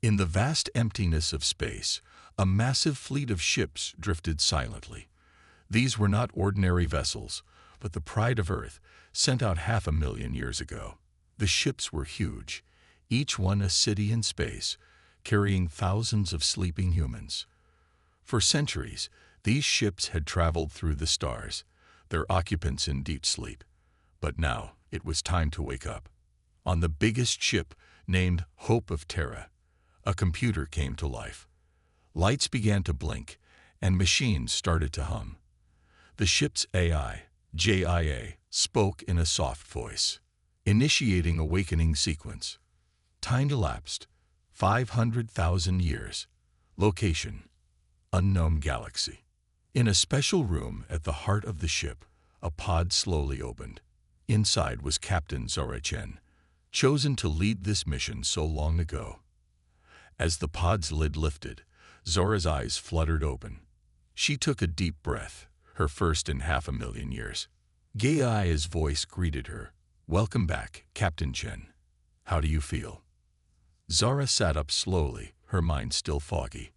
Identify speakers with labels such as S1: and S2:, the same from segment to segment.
S1: In the vast emptiness of space, a massive fleet of ships drifted silently. These were not ordinary vessels, but the pride of Earth, sent out 500,000 years ago. The ships were huge, each one a city in space, carrying thousands of sleeping humans. For centuries, these ships had traveled through the stars, their occupants in deep sleep. But now it was time to wake up. On the biggest ship, named Hope of Terra, a computer came to life. Lights began to blink, and machines started to hum. The ship's AI, JIA, spoke in a soft voice, initiating awakening sequence. Time elapsed, 500,000 years. Location, unknown galaxy. In a special room at the heart of the ship, a pod slowly opened. Inside was Captain Zora Chen, chosen to lead this mission so long ago. As the pod's lid lifted, Zora's eyes fluttered open. She took a deep breath, her first in 500,000 years. Gaia's voice greeted her. "Welcome back, Captain Chen. How do you feel?" Zora sat up slowly, her mind still foggy.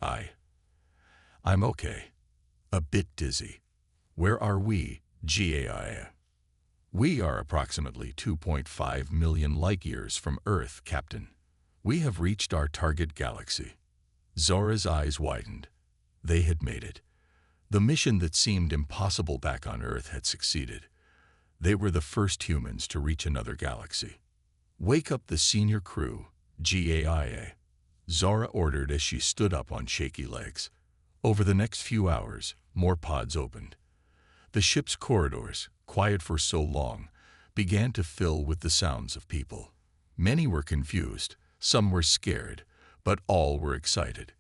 S1: I'm okay. A bit dizzy. Where are we, Gaia? We are approximately 2.5 million light-years from Earth, Captain. We have reached our target galaxy. Zora's eyes widened. They had made it. The mission that seemed impossible back on Earth had succeeded. They were the first humans to reach another galaxy. "Wake up the senior crew, GAIA," Zora ordered as she stood up on shaky legs. Over the next few hours, more pods opened. The ship's corridors, quiet for so long, began to fill with the sounds of people. Many were confused, some were scared, but all were excited.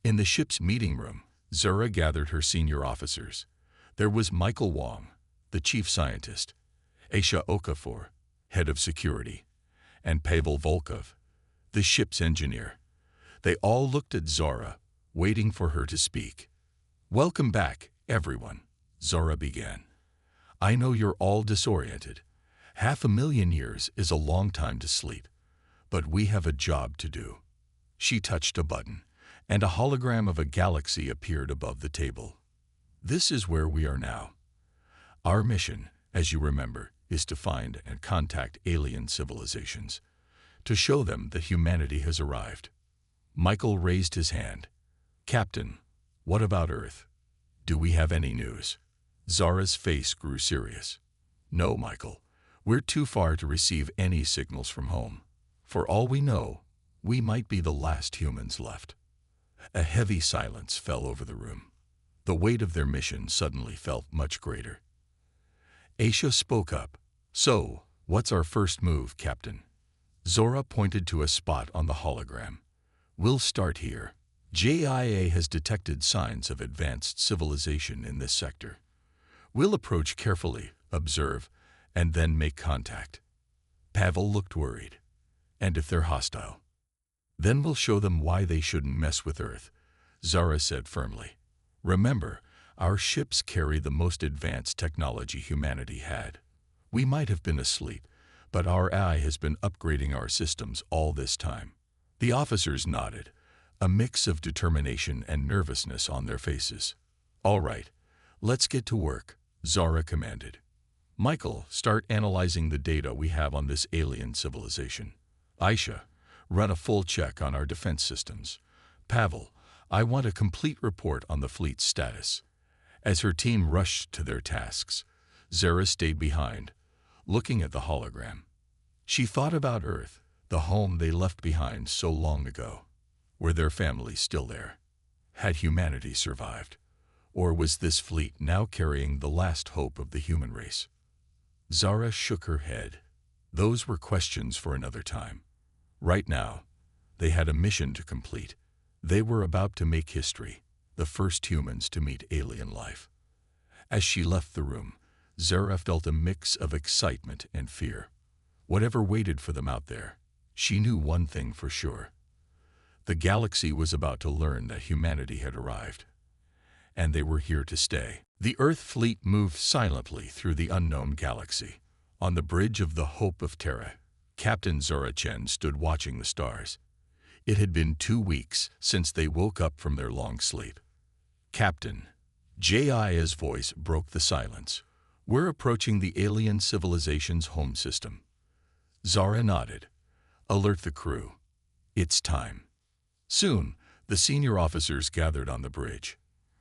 S1: In the ship's meeting room, Zora gathered her senior officers. There was Michael Wong, the chief scientist, Aisha Okafor, head of security, and Pavel Volkov, the ship's engineer. They all looked at Zora, waiting for her to speak. "Welcome back, everyone," Zora began. "I know you're all disoriented. 500,000 years is a long time to sleep, but we have a job to do." She touched a button, and a hologram of a galaxy appeared above the table. "This is where we are now. Our mission, as you remember, is to find and contact alien civilizations, to show them that humanity has arrived." Michael raised his hand. "Captain, what about Earth? Do we have any news?" Zora's face grew serious. "No, Michael. We're too far to receive any signals from home. For all we know, we might be the last humans left." A heavy silence fell over the room. The weight of their mission suddenly felt much greater. Aisha spoke up. "So, what's our first move, Captain?" Zora pointed to a spot on the hologram. "We'll start here. JIA has detected signs of advanced civilization in this sector. We'll approach carefully, observe, and then make contact." Pavel looked worried. "And if they're hostile? Then we'll show them why they shouldn't mess with Earth," Zora said firmly. "Remember, our ships carry the most advanced technology humanity had. We might have been asleep, but our AI has been upgrading our systems all this time." The officers nodded, a mix of determination and nervousness on their faces. "All right, let's get to work," Zora commanded. "Michael, start analyzing the data we have on this alien civilization. Aisha, run a full check on our defense systems. Pavel, I want a complete report on the fleet's status." As her team rushed to their tasks, Zora stayed behind, looking at the hologram. She thought about Earth, the home they left behind so long ago. Were their families still there? Had humanity survived? Or was this fleet now carrying the last hope of the human race? Zara shook her head. Those were questions for another time. Right now, they had a mission to complete. They were about to make history, the first humans to meet alien life. As she left the room, Zara felt a mix of excitement and fear. Whatever waited for them out there, she knew one thing for sure. The galaxy was about to learn that humanity had arrived, and they were here to stay. The Earth fleet moved silently through the unknown galaxy. On the bridge of the Hope of Terra, Captain Zora Chen stood watching the stars. It had been 2 weeks since they woke up from their long sleep. "Captain," Jaya's voice broke the silence. "We're approaching the alien civilization's home system." Zara nodded. "Alert the crew. It's time." Soon, the senior officers gathered on the bridge.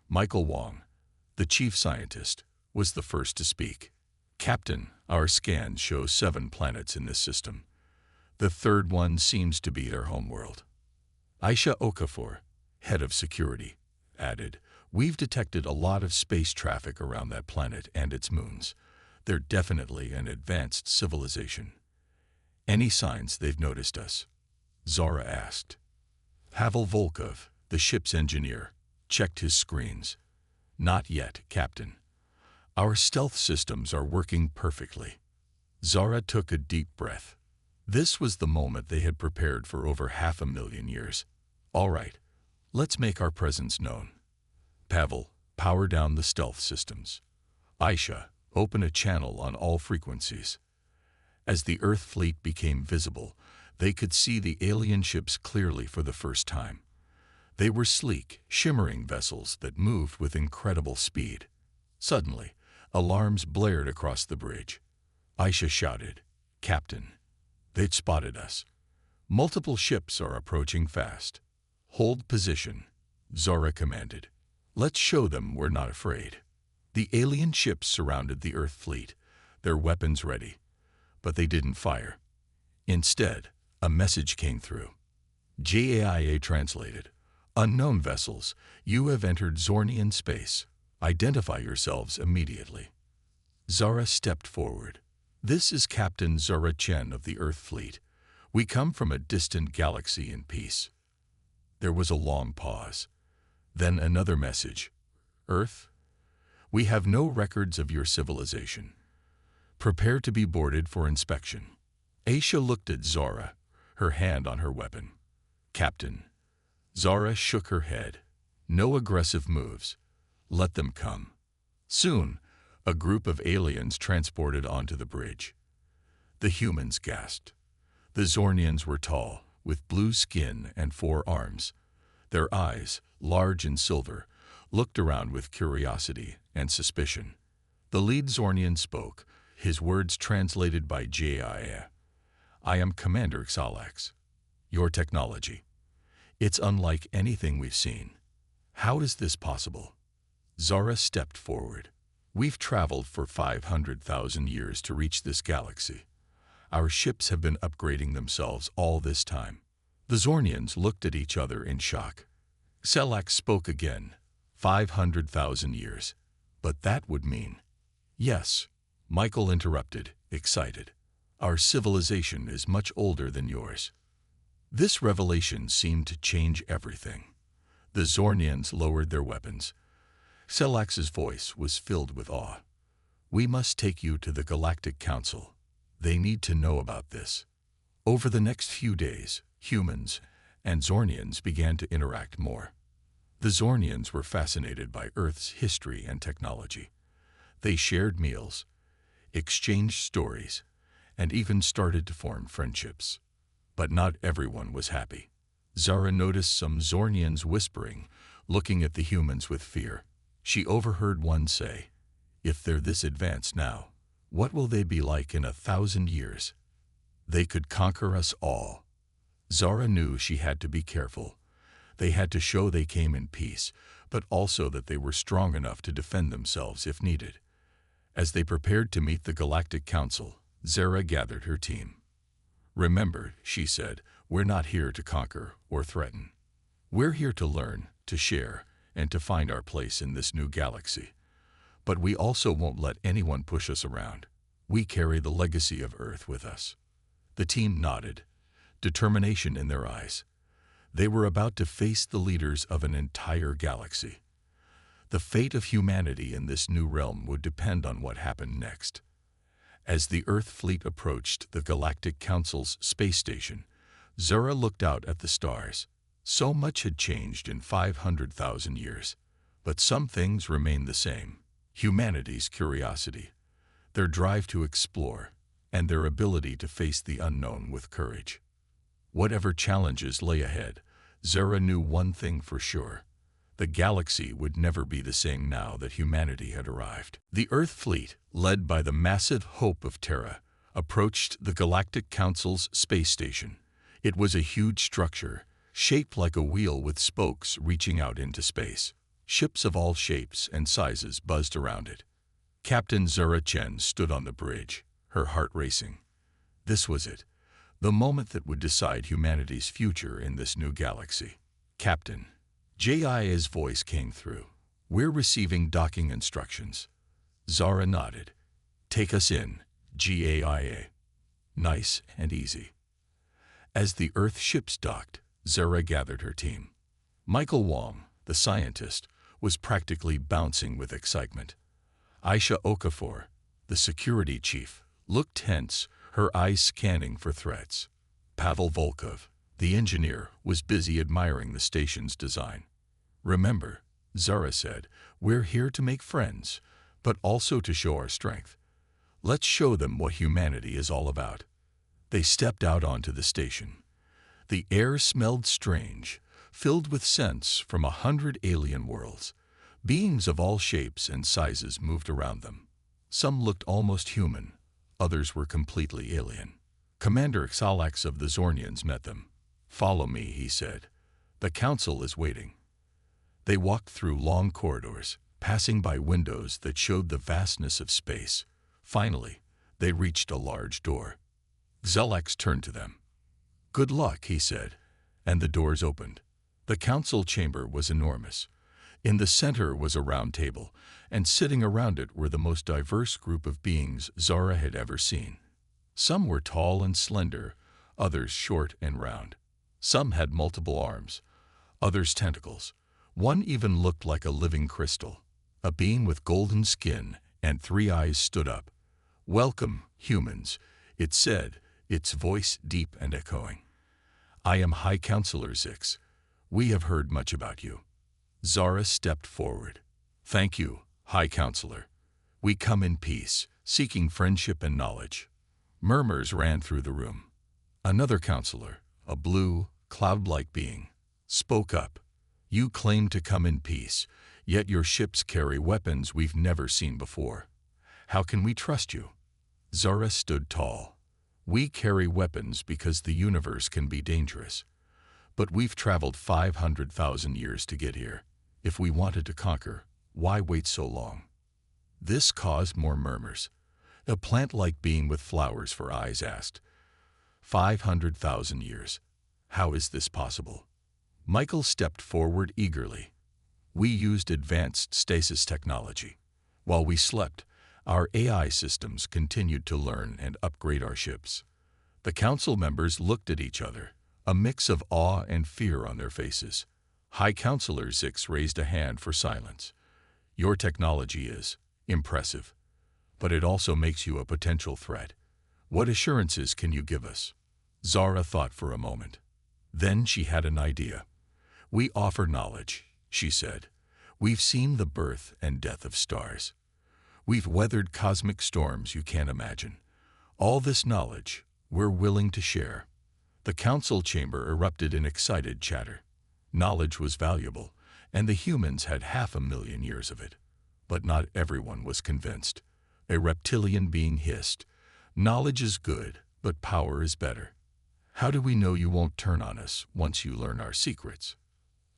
S1: Michael Wong, the chief scientist, was the first to speak. "Captain, our scans show 7 planets in this system. The third one seems to be their homeworld." Aisha Okafor, head of security, added, "We've detected a lot of space traffic around that planet and its moons. They're definitely an advanced civilization." "Any signs they've noticed us?" Zara asked. Pavel Volkov, the ship's engineer, checked his screens. "Not yet, Captain. Our stealth systems are working perfectly." Zara took a deep breath. This was the moment they had prepared for over 500,000 years. "All right, let's make our presence known. Pavel, power down the stealth systems. Aisha, open a channel on all frequencies." As the Earth fleet became visible, they could see the alien ships clearly for the first time. They were sleek, shimmering vessels that moved with incredible speed. Suddenly, alarms blared across the bridge. Aisha shouted, "Captain, they've spotted us. Multiple ships are approaching fast." "Hold position," Zora commanded. "Let's show them we're not afraid." The alien ships surrounded the Earth fleet, their weapons ready, but they didn't fire. Instead, a message came through. JAIA translated, "Unknown vessels, you have entered Zornian space. Identify yourselves immediately." Zara stepped forward. "This is Captain Zara Chen of the Earth Fleet. We come from a distant galaxy in peace." There was a long pause. Then another message. "Earth? We have no records of your civilization. Prepare to be boarded for inspection." Aisha looked at Zara, her hand on her weapon. "Captain." Zara shook her head. "No aggressive moves. Let them come." Soon, a group of aliens transported onto the bridge. The humans gasped. The Zornians were tall, with blue skin and 4 arms. Their eyes, large and silver, looked around with curiosity and suspicion. The lead Zornian spoke, his words translated by Jaya. "I am Commander Xalax. Your technology. It's unlike anything we've seen. How is this possible?" Zara stepped forward. "We've traveled for 500,000 years to reach this galaxy. Our ships have been upgrading themselves all this time." The Zornians looked at each other in shock. Xalax spoke again. 500,000 years. But that would mean... "Yes," Michael interrupted, excited. "Our civilization is much older than yours." This revelation seemed to change everything. The Zornians lowered their weapons. Xalax's voice was filled with awe. "We must take you to the Galactic Council. They need to know about this." Over the next few days, humans and Zornians began to interact more. The Zornians were fascinated by Earth's history and technology. They shared meals, exchanged stories, and even started to form friendships. But not everyone was happy. Zara noticed some Zornians whispering, looking at the humans with fear. She overheard one say, "If they're this advanced now, what will they be like in 1,000 years? They could conquer us all." Zara knew she had to be careful. They had to show they came in peace, but also that they were strong enough to defend themselves if needed. As they prepared to meet the Galactic Council, Zara gathered her team. "Remember," she said, "we're not here to conquer or threaten. We're here to learn, to share, and to find our place in this new galaxy. But we also won't let anyone push us around. We carry the legacy of Earth with us." The team nodded, determination in their eyes. They were about to face the leaders of an entire galaxy. The fate of humanity in this new realm would depend on what happened next. As the Earth fleet approached the Galactic Council's space station, Zara looked out at the stars. So much had changed in 500,000 years, but some things remained the same. Humanity's curiosity, their drive to explore, and their ability to face the unknown with courage. Whatever challenges lay ahead, Zara knew one thing for sure. The galaxy would never be the same now that humanity had arrived. The Earth fleet, led by the massive Hope of Terra, approached the Galactic Council's space station. It was a huge structure, shaped like a wheel with spokes reaching out into space. Ships of all shapes and sizes buzzed around it. Captain Zara Chen stood on the bridge, her heart racing. This was it, the moment that would decide humanity's future in this new galaxy. Captain, J.I.'s voice came through. We're receiving docking instructions. Zara nodded. Take us in, GAIA. Nice and easy. As the Earth ships docked, Zara gathered her team. Michael Wong, the scientist, was practically bouncing with excitement. Aisha Okafor, the security chief, looked tense, her eyes scanning for threats. Pavel Volkov, the engineer, was busy admiring the station's design. Remember, Zara said, we're here to make friends, but also to show our strength. Let's show them what humanity is all about. They stepped out onto the station. The air smelled strange, filled with scents from 100 alien worlds. Beings of all shapes and sizes moved around them. Some looked almost human, others were completely alien. Commander Xalax of the Zornians met them. Follow me, he said. The council is waiting. They walked through long corridors, passing by windows that showed the vastness of space. Finally, they reached a large door. Xalax turned to them. Good luck, he said, and the doors opened. The council chamber was enormous. In the center was a round table, and sitting around it were the most diverse group of beings Zara had ever seen. Some were tall and slender, others short and round. Some had multiple arms, others tentacles. One even looked like a living crystal. A being with golden skin and 3 eyes stood up. Welcome, humans, it said, its voice deep and echoing. I am High Counselor Zix. We have heard much about you. Zara stepped forward. Thank you, High Counselor. We come in peace, seeking friendship and knowledge. Murmurs ran through the room. Another counselor, a blue, cloud-like being, spoke up. You claim to come in peace, yet your ships carry weapons we've never seen before. How can we trust you? Zara stood tall. We carry weapons because the universe can be dangerous. But we've traveled 500,000 years to get here. If we wanted to conquer, why wait so long? This caused more murmurs. A plant-like being with flowers for eyes asked, 500,000 years. How is this possible? Michael stepped forward eagerly. We used advanced stasis technology. While we slept, our AI systems continued to learn and upgrade our ships. The council members looked at each other, a mix of awe and fear on their faces. High Counselor Zix raised a hand for silence. Your technology is impressive, but it also makes you a potential threat. What assurances can you give us? Zara thought for a moment. Then she had an idea. We offer knowledge, she said. We've seen the birth and death of stars. We've weathered cosmic storms you can't imagine. All this knowledge we're willing to share. The council chamber erupted in excited chatter. Knowledge was valuable, and the humans had 500,000 years of it. But not everyone was convinced. A reptilian being hissed, knowledge is good, but power is better. How do we know you won't turn on us once you learn our secrets?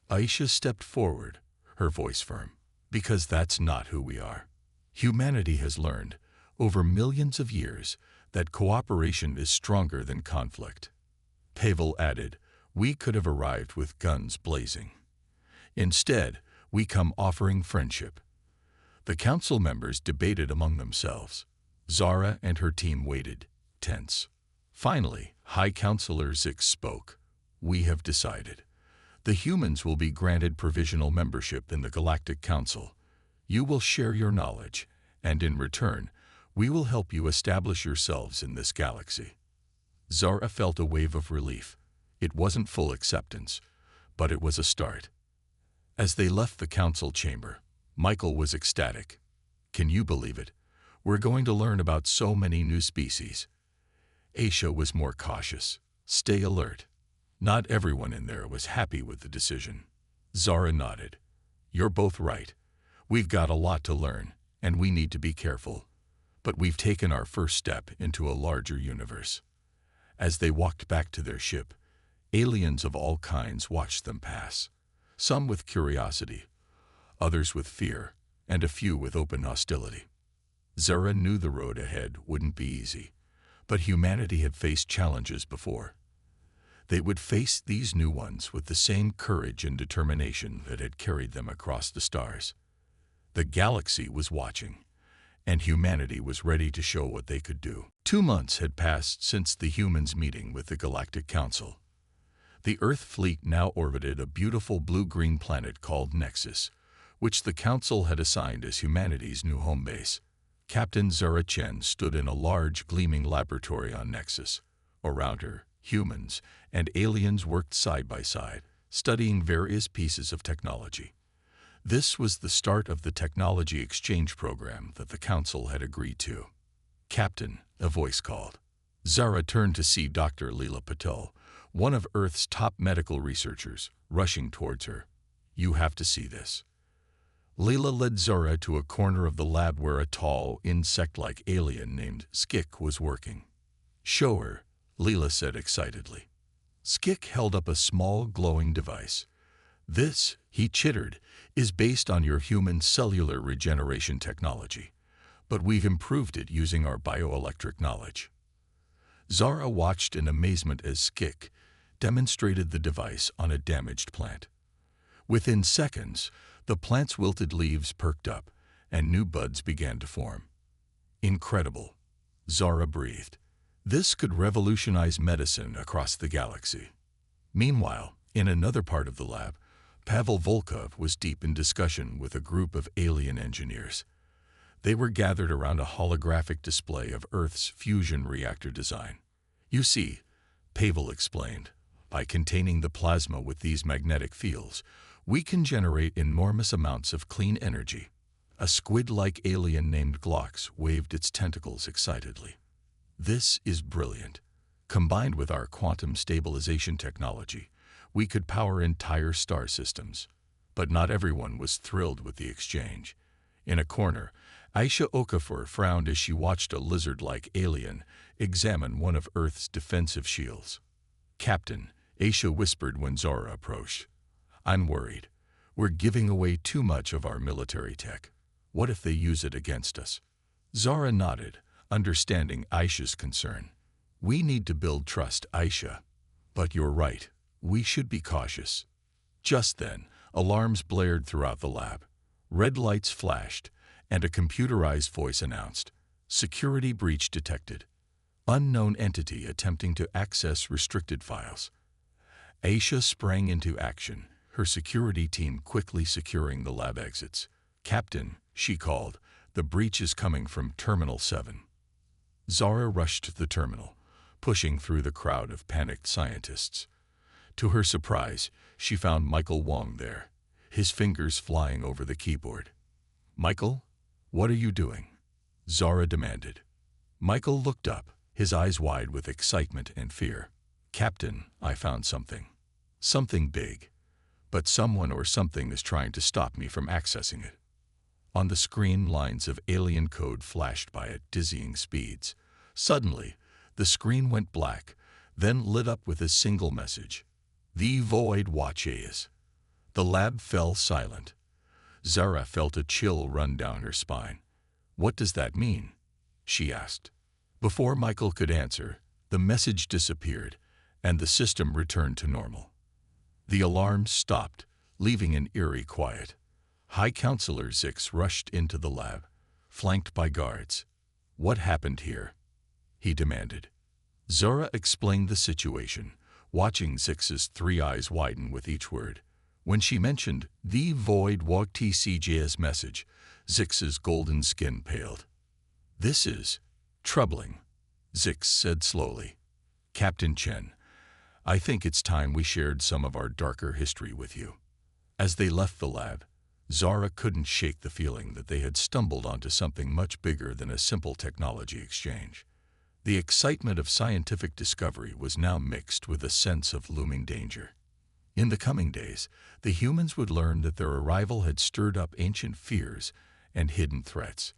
S1: Aisha stepped forward, her voice firm. Because that's not who we are. Humanity has learned, over millions of years, that cooperation is stronger than conflict. Pavel added, we could have arrived with guns blazing. Instead, we come offering friendship. The council members debated among themselves. Zara and her team waited, tense. Finally, High Counselor Zix spoke. We have decided. The humans will be granted provisional membership in the Galactic Council. You will share your knowledge, and in return, we will help you establish yourselves in this galaxy. Zara felt a wave of relief. It wasn't full acceptance, but it was a start. As they left the council chamber, Michael was ecstatic. Can you believe it? We're going to learn about so many new species. Aisha was more cautious. Stay alert. Not everyone in there was happy with the decision. Zara nodded. You're both right. We've got a lot to learn, and we need to be careful. But we've taken our first step into a larger universe. As they walked back to their ship, aliens of all kinds watched them pass, some with curiosity, others with fear, and a few with open hostility. Zara knew the road ahead wouldn't be easy, but humanity had faced challenges before. They would face these new ones with the same courage and determination that had carried them across the stars. The galaxy was watching, and humanity was ready to show what they could do. 2 months had passed since the humans' meeting with the Galactic Council. The Earth fleet now orbited a beautiful blue-green planet called Nexus, which the Council had assigned as humanity's new home base. Captain Zara Chen stood in a large, gleaming laboratory on Nexus. Around her, humans and aliens worked side by side, studying various pieces of technology. This was the start of the technology exchange program that the Council had agreed to. Captain, a voice called. Zara turned to see Dr. Leela Patel, one of Earth's top medical researchers, rushing towards her. You have to see this. Leela led Zara to a corner of the lab where a tall, insect-like alien named Skik was working. Show her, Leela said excitedly. Skik held up a small, glowing device. This, he chittered, is based on your human cellular regeneration technology, but we've improved it using our bioelectric knowledge. Zara watched in amazement as Skik demonstrated the device on a damaged plant. Within seconds, the plant's wilted leaves perked up, and new buds began to form. Incredible, Zara breathed. This could revolutionize medicine across the galaxy. Meanwhile, in another part of the lab, Pavel Volkov was deep in discussion with a group of alien engineers. They were gathered around a holographic display of Earth's fusion reactor design. You see, Pavel explained, by containing the plasma with these magnetic fields, we can generate enormous amounts of clean energy. A squid-like alien named Glox waved its tentacles excitedly. This is brilliant. Combined with our quantum stabilization technology, we could power entire star systems. But not everyone was thrilled with the exchange. In a corner, Aisha Okafor frowned as she watched a lizard-like alien examine one of Earth's defensive shields. Captain, Aisha whispered when Zara approached. I'm worried. We're giving away too much of our military tech. What if they use it against us? Zara nodded, understanding Aisha's concern. We need to build trust, Aisha. But you're right. We should be cautious. Just then, alarms blared throughout the lab. Red lights flashed, and a computerized voice announced, "Security breach detected. Unknown entity attempting to access restricted files." Aisha sprang into action, her security team quickly securing the lab exits. "Captain," she called, "the breach is coming from Terminal 7. Zara rushed to the terminal, pushing through the crowd of panicked scientists. To her surprise, she found Michael Wong there, his fingers flying over the keyboard. "Michael, what are you doing?" Zara demanded. Michael looked up, his eyes wide with excitement and fear. "Captain, I found something. Something big. But someone or something is trying to stop me from accessing it." On the screen, lines of alien code flashed by at dizzying speeds. Suddenly, the screen went black, then lit up with a single message. "The void watches." The lab fell silent. Zara felt a chill run down her spine. "What does that mean?" she asked. Before Michael could answer, the message disappeared, and the system returned to normal. The alarms stopped, leaving an eerie quiet. High Counselor Zix rushed into the lab, flanked by guards. "What happened here?" he demanded. Zara explained the situation, watching Zix's 3 eyes widen with each word. When she mentioned the void walk TCJ's message, Zix's golden skin paled. "This is troubling," Zix said slowly. "Captain Chen, I think it's time we shared some of our darker history with you." As they left the lab, Zara couldn't shake the feeling that they had stumbled onto something much bigger than a simple technology exchange. The excitement of scientific discovery was now mixed with a sense of looming danger. In the coming days, the humans would learn that their arrival had stirred up ancient fears and hidden threats.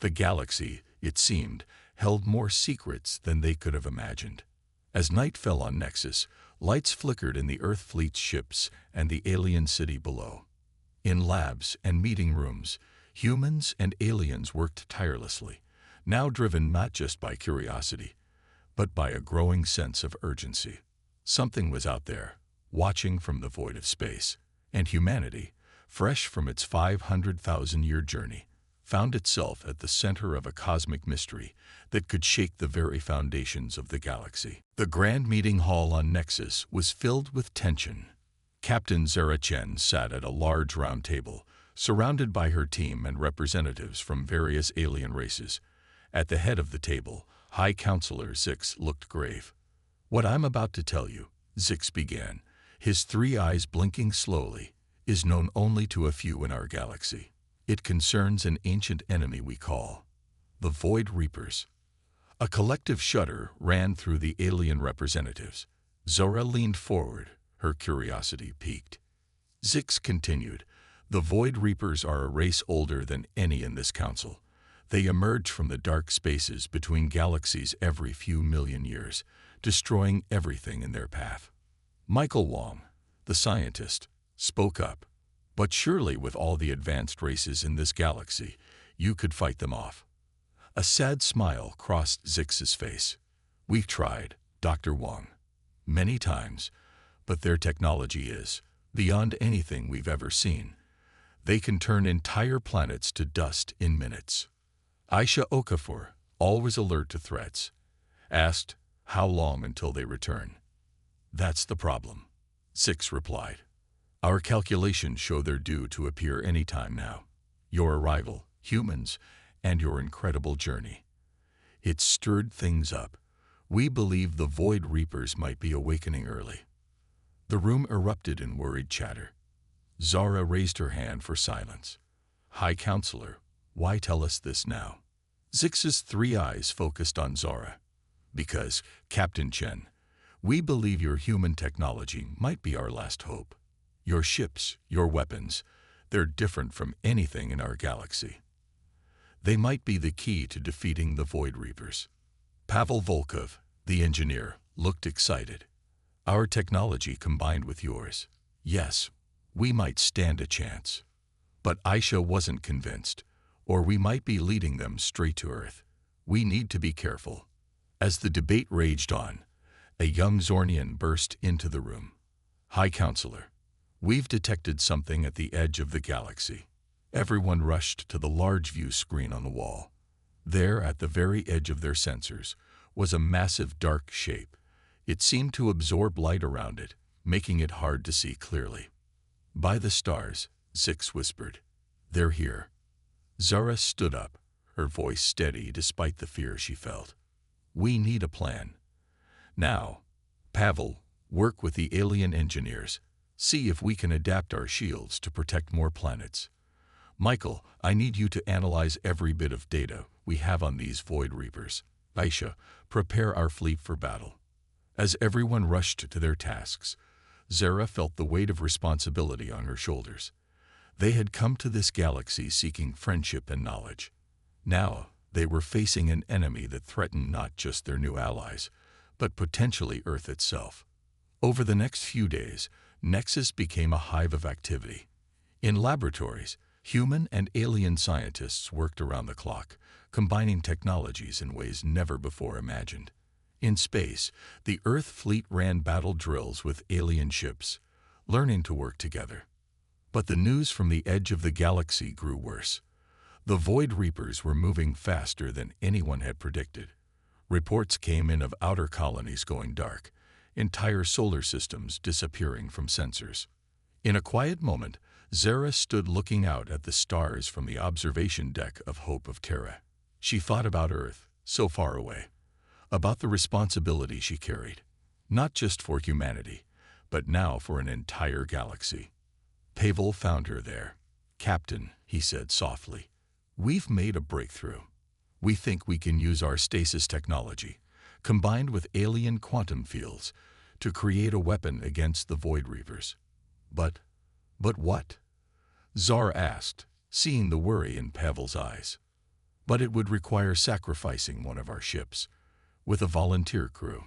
S1: The galaxy, it seemed, held more secrets than they could have imagined. As night fell on Nexus, lights flickered in the Earth fleet's ships and the alien city below. In labs and meeting rooms, humans and aliens worked tirelessly, now driven not just by curiosity, but by a growing sense of urgency. Something was out there, watching from the void of space, and humanity, fresh from its 500,000-year journey, found itself at the center of a cosmic mystery that could shake the very foundations of the galaxy. The grand meeting hall on Nexus was filled with tension. Captain Zara Chen sat at a large round table, surrounded by her team and representatives from various alien races. At the head of the table, High Counselor Zix looked grave. "What I'm about to tell you," Zix began, his three eyes blinking slowly, "is known only to a few in our galaxy. It concerns an ancient enemy we call the Void Reapers." A collective shudder ran through the alien representatives. Zora leaned forward, her curiosity piqued. Zix continued, "The Void Reapers are a race older than any in this council. They emerge from the dark spaces between galaxies every few million years, destroying everything in their path." Michael Wong, the scientist, spoke up. "But surely with all the advanced races in this galaxy, you could fight them off." A sad smile crossed Zix's face. "We've tried, Dr. Wong, many times, but their technology is beyond anything we've ever seen. They can turn entire planets to dust in minutes." Aisha Okafor, always alert to threats, asked, "How long until they return?" "That's the problem," Zix replied. "Our calculations show they're due to appear any time now. Your arrival, humans, and your incredible journey. It stirred things up. We believe the Void Reapers might be awakening early." The room erupted in worried chatter. Zara raised her hand for silence. "High Counselor, why tell us this now?" Zix's three eyes focused on Zara. "Because, Captain Chen, we believe your human technology might be our last hope. Your ships, your weapons, they're different from anything in our galaxy. They might be the key to defeating the Void Reapers." Pavel Volkov, the engineer, looked excited. "Our technology combined with yours. Yes, we might stand a chance." But Aisha wasn't convinced, or we might be leading them straight to Earth. We need to be careful. As the debate raged on, a young Zornian burst into the room. "High Counselor, we've detected something at the edge of the galaxy." Everyone rushed to the large view screen on the wall. There, at the very edge of their sensors, was a massive dark shape. It seemed to absorb light around it, making it hard to see clearly. "By the stars," Zix whispered. "They're here." Zara stood up, her voice steady despite the fear she felt. "We need a plan. Now, Pavel, work with the alien engineers. See if we can adapt our shields to protect more planets. Michael, I need you to analyze every bit of data we have on these Void Reapers. Aisha, prepare our fleet for battle." As everyone rushed to their tasks, Zara felt the weight of responsibility on her shoulders. They had come to this galaxy seeking friendship and knowledge. Now, they were facing an enemy that threatened not just their new allies, but potentially Earth itself. Over the next few days, Nexus became a hive of activity. In laboratories, human and alien scientists worked around the clock, combining technologies in ways never before imagined. In space, the Earth fleet ran battle drills with alien ships, learning to work together. But the news from the edge of the galaxy grew worse. The Void Reapers were moving faster than anyone had predicted. Reports came in of outer colonies going dark, entire solar systems disappearing from sensors. In a quiet moment, Zara stood looking out at the stars from the observation deck of Hope of Terra. She thought about Earth, so far away, about the responsibility she carried, not just for humanity, but now for an entire galaxy. Pavel found her there. "Captain," he said softly, "we've made a breakthrough. We think we can use our stasis technology, combined with alien quantum fields, to create a weapon against the Void Reapers. But what? Zara asked, seeing the worry in Pavel's eyes. But it would require sacrificing one of our ships, with a volunteer crew.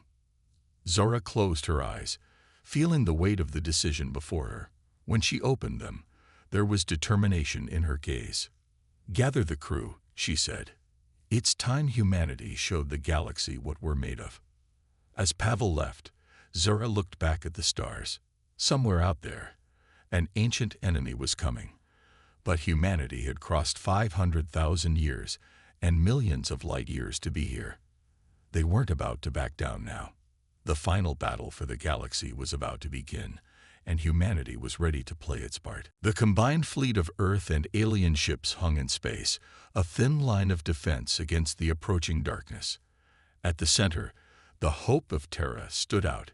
S1: Zara closed her eyes, feeling the weight of the decision before her. When she opened them, there was determination in her gaze. "Gather the crew," she said. "It's time humanity showed the galaxy what we're made of." As Pavel left, Zara looked back at the stars. Somewhere out there, an ancient enemy was coming. But humanity had crossed 500,000 years and millions of light years to be here. They weren't about to back down now. The final battle for the galaxy was about to begin, and humanity was ready to play its part. The combined fleet of Earth and alien ships hung in space, a thin line of defense against the approaching darkness. At the center, the Hope of Terra stood out,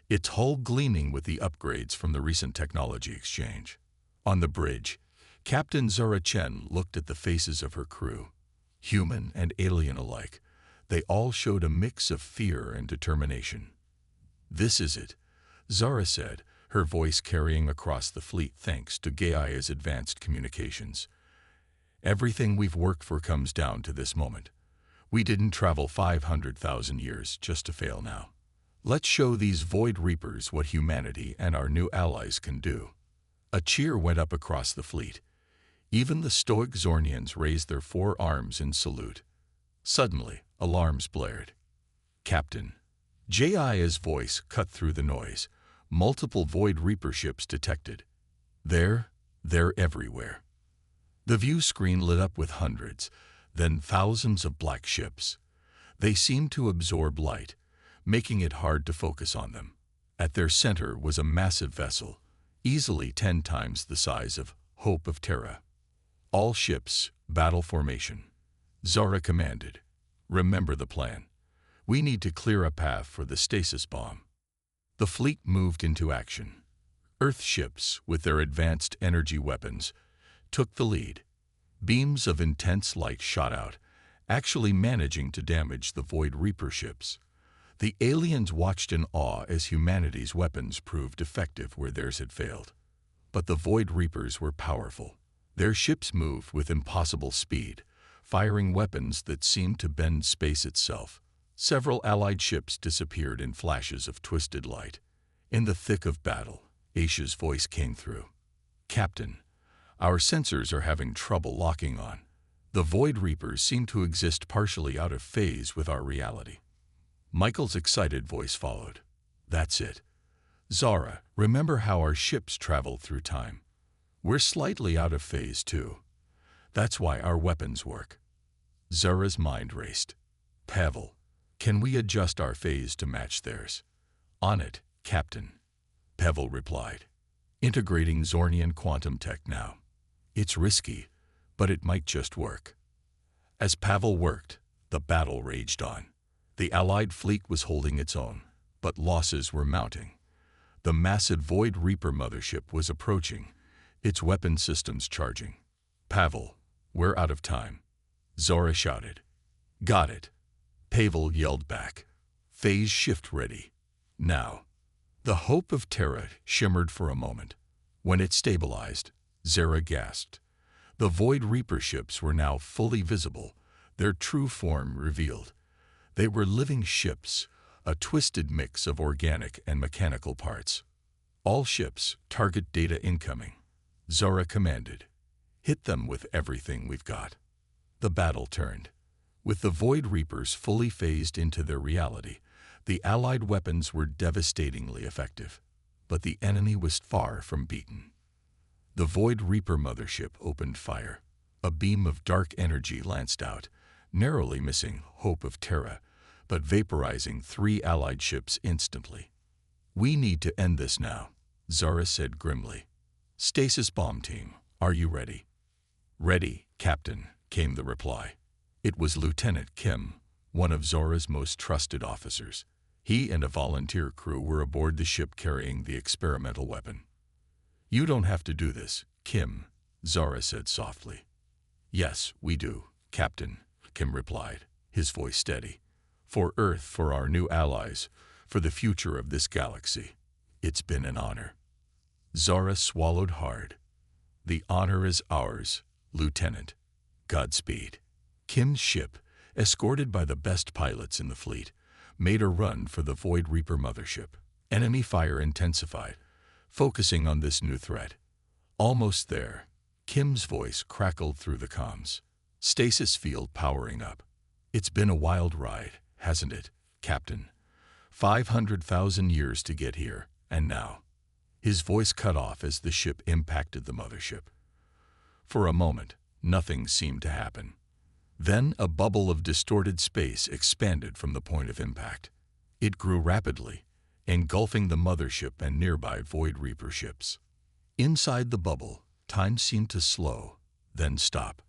S1: its hull gleaming with the upgrades from the recent technology exchange. On the bridge, Captain Zara Chen looked at the faces of her crew. Human and alien alike, they all showed a mix of fear and determination. "This is it," Zara said, her voice carrying across the fleet thanks to Gaia's advanced communications. "Everything we've worked for comes down to this moment. We didn't travel 500,000 years just to fail now. Let's show these Void Reapers what humanity and our new allies can do." A cheer went up across the fleet. Even the stoic Zornians raised their forearms in salute. Suddenly, alarms blared. "Captain." Jai's voice cut through the noise. Multiple Void Reaper ships detected. They're everywhere. The view screen lit up with hundreds, then thousands of black ships. They seemed to absorb light, making it hard to focus on them. At their center was a massive vessel, easily 10 times the size of Hope of Terra. "All ships, battle formation," Zara commanded. "Remember the plan. We need to clear a path for the stasis bomb." The fleet moved into action. Earth ships, with their advanced energy weapons, took the lead. Beams of intense light shot out, actually managing to damage the Void Reaper ships. The aliens watched in awe as humanity's weapons proved effective where theirs had failed. But the Void Reapers were powerful. Their ships moved with impossible speed, firing weapons that seemed to bend space itself. Several Allied ships disappeared in flashes of twisted light. In the thick of battle, Aisha's voice came through. "Captain, our sensors are having trouble locking on. The Void Reapers seem to exist partially out of phase with our reality." Michael's excited voice followed. "That's it. Zara, remember how our ships travel through time? We're slightly out of phase too. That's why our weapons work." Zara's mind raced. "Pavel, can we adjust our phase to match theirs?" "On it, Captain," Pavel replied. "Integrating Zornian quantum tech now. It's risky, but it might just work." As Pavel worked, the battle raged on. The Allied fleet was holding its own, but losses were mounting. The massive Void Reaper mothership was approaching, its weapon systems charging. "Pavel, we're out of time," Zara shouted. "Got it," Pavel yelled back. "Phase shift ready. Now." The Hope of Terra shimmered for a moment. When it stabilized, Zara gasped. The Void Reaper ships were now fully visible, their true form revealed. They were living ships, a twisted mix of organic and mechanical parts. "All ships, target data incoming," Zara commanded. "Hit them with everything we've got." The battle turned. With the Void Reapers fully phased into their reality, the Allied weapons were devastatingly effective. But the enemy was far from beaten. The Void Reaper mothership opened fire. A beam of dark energy lanced out, narrowly missing Hope of Terra, but vaporizing 3 Allied ships instantly. "We need to end this now," Zara said grimly. "Stasis bomb team, are you ready?" "Ready, Captain," came the reply. It was Lieutenant Kim, one of Zora's most trusted officers. He and a volunteer crew were aboard the ship carrying the experimental weapon. "You don't have to do this, Kim," Zara said softly. "Yes, we do, Captain," Kim replied, his voice steady. For Earth, for our new allies, for the future of this galaxy. It's been an honor. Zara swallowed hard. The honor is ours, Lieutenant. Godspeed. Kim's ship, escorted by the best pilots in the fleet, made a run for the Void Reaper mothership. Enemy fire intensified, focusing on this new threat. Almost there, Kim's voice crackled through the comms. Stasis field powering up. It's been a wild ride, hasn't it, Captain? 500,000 years to get here, and now. His voice cut off as the ship impacted the mothership. For a moment, nothing seemed to happen. Then a bubble of distorted space expanded from the point of impact. It grew rapidly, engulfing the mothership and nearby Void Reaper ships. Inside the bubble, time seemed to slow, then stop.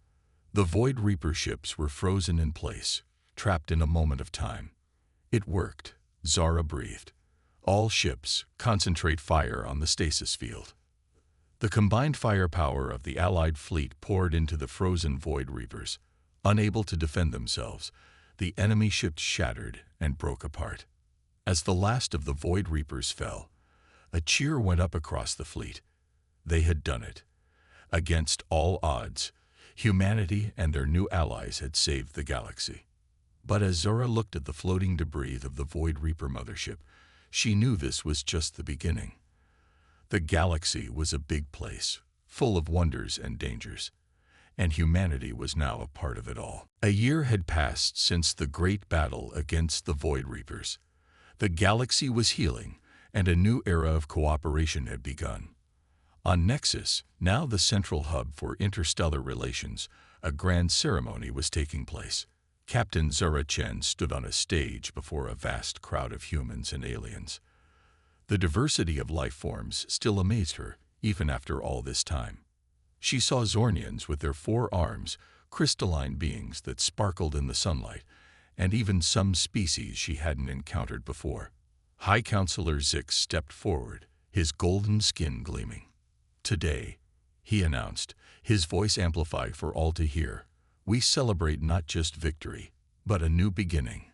S1: The Void Reaper ships were frozen in place, trapped in a moment of time. It worked, Zara breathed. All ships, concentrate fire on the stasis field. The combined firepower of the Allied fleet poured into the frozen Void Reapers. Unable to defend themselves, the enemy ships shattered and broke apart. As the last of the Void Reapers fell, a cheer went up across the fleet. They had done it. Against all odds, humanity and their new allies had saved the galaxy. But as Zara looked at the floating debris of the Void Reaper mothership, she knew this was just the beginning. The galaxy was a big place, full of wonders and dangers, and humanity was now a part of it all. A year had passed since the great battle against the Void Reapers. The galaxy was healing, and a new era of cooperation had begun. On Nexus, now the central hub for interstellar relations, a grand ceremony was taking place. Captain Zara Chen stood on a stage before a vast crowd of humans and aliens. The diversity of life forms still amazed her, even after all this time. She saw Zornians with their 4 arms, crystalline beings that sparkled in the sunlight, and even some species she hadn't encountered before. High Counselor Zix stepped forward, his golden skin gleaming. Today, he announced, his voice amplified for all to hear, we celebrate not just victory, but a new beginning.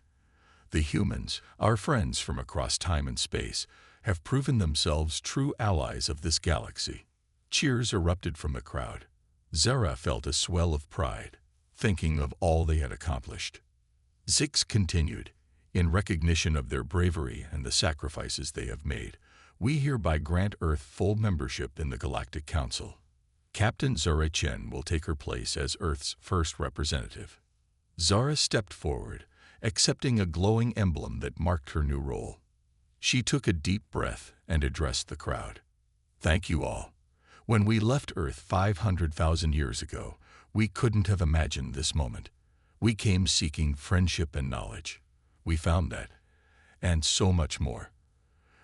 S1: The humans, our friends from across time and space, have proven themselves true allies of this galaxy. Cheers erupted from the crowd. Zara felt a swell of pride, thinking of all they had accomplished. Zix continued, in recognition of their bravery and the sacrifices they have made, we hereby grant Earth full membership in the Galactic Council. Captain Zara Chen will take her place as Earth's first representative. Zara stepped forward, accepting a glowing emblem that marked her new role. She took a deep breath and addressed the crowd. Thank you all. When we left Earth 500,000 years ago, we couldn't have imagined this moment. We came seeking friendship and knowledge. We found that, and so much more.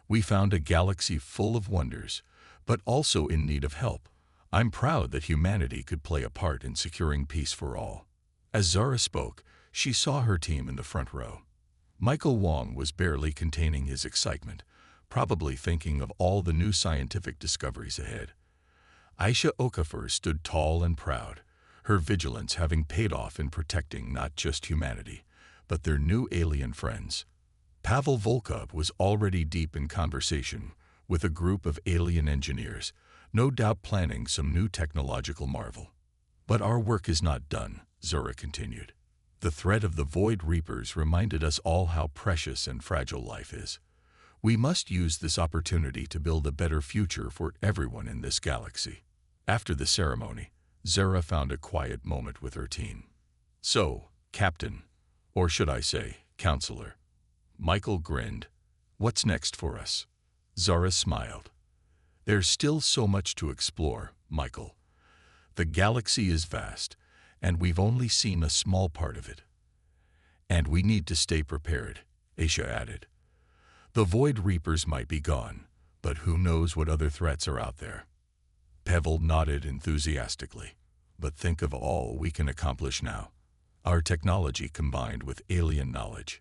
S1: We found a galaxy full of wonders, but also in need of help. I'm proud that humanity could play a part in securing peace for all. As Zara spoke, she saw her team in the front row. Michael Wong was barely containing his excitement, probably thinking of all the new scientific discoveries ahead. Aisha Okafor stood tall and proud, her vigilance having paid off in protecting not just humanity, but their new alien friends. Pavel Volkov was already deep in conversation with a group of alien engineers, no doubt planning some new technological marvel. But our work is not done, Zora continued. The threat of the Void Reapers reminded us all how precious and fragile life is. We must use this opportunity to build a better future for everyone in this galaxy. After the ceremony, Zara found a quiet moment with her team. So, Captain, or should I say, Counselor. Michael grinned. What's next for us? Zara smiled. There's still so much to explore, Michael. The galaxy is vast, and we've only seen a small part of it. And we need to stay prepared, Aisha added. The Void Reapers might be gone, but who knows what other threats are out there. Pavel nodded enthusiastically. But think of all we can accomplish now. Our technology combined with alien knowledge.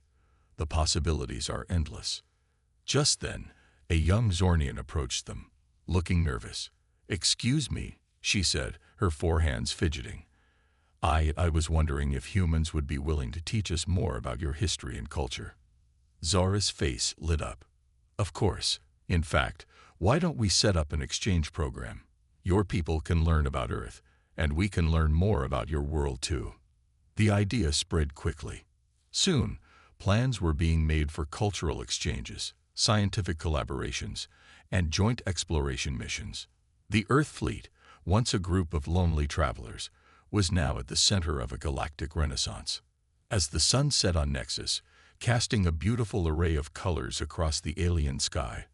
S1: The possibilities are endless. Just then, a young Zornian approached them, looking nervous. Excuse me, she said, her 4 hands fidgeting. I was wondering if humans would be willing to teach us more about your history and culture. Zara's face lit up. Of course. In fact, why don't we set up an exchange program? Your people can learn about Earth, and we can learn more about your world too. The idea spread quickly. Soon, plans were being made for cultural exchanges, scientific collaborations, and joint exploration missions. The Earth fleet, once a group of lonely travelers, was now at the center of a galactic renaissance. As the sun set on Nexus, casting a beautiful array of colors across the alien sky,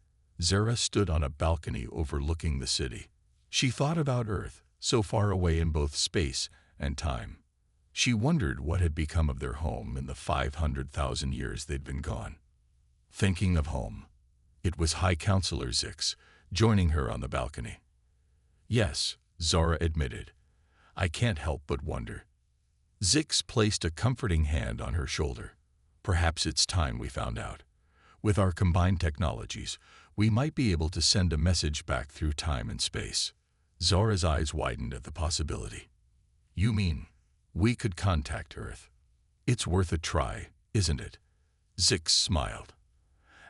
S1: Zara stood on a balcony overlooking the city. She thought about Earth, so far away in both space and time. She wondered what had become of their home in the 500,000 years they'd been gone. Thinking of home, it was High Counselor Zix, joining her on the balcony. Yes, Zara admitted. I can't help but wonder. Zix placed a comforting hand on her shoulder. Perhaps it's time we found out. With our combined technologies, we might be able to send a message back through time and space. Zara's eyes widened at the possibility. You mean we could contact Earth? It's worth a try, isn't it? Zix smiled.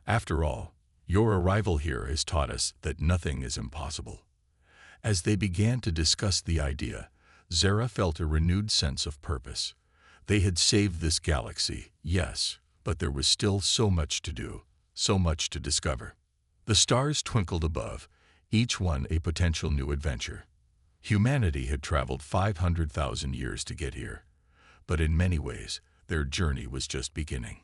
S1: After all, your arrival here has taught us that nothing is impossible. As they began to discuss the idea, Zara felt a renewed sense of purpose. They had saved this galaxy, yes, but there was still so much to do, so much to discover. The stars twinkled above, each one a potential new adventure. Humanity had traveled 500,000 years to get here, but in many ways, their journey was just beginning.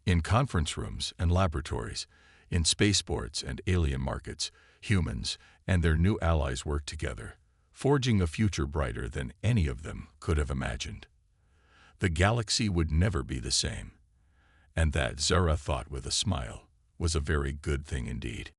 S1: In conference rooms and laboratories, in spaceports and alien markets, humans and their new allies worked together, forging a future brighter than any of them could have imagined. The galaxy would never be the same, and that, Zara thought with a smile, was a very good thing indeed.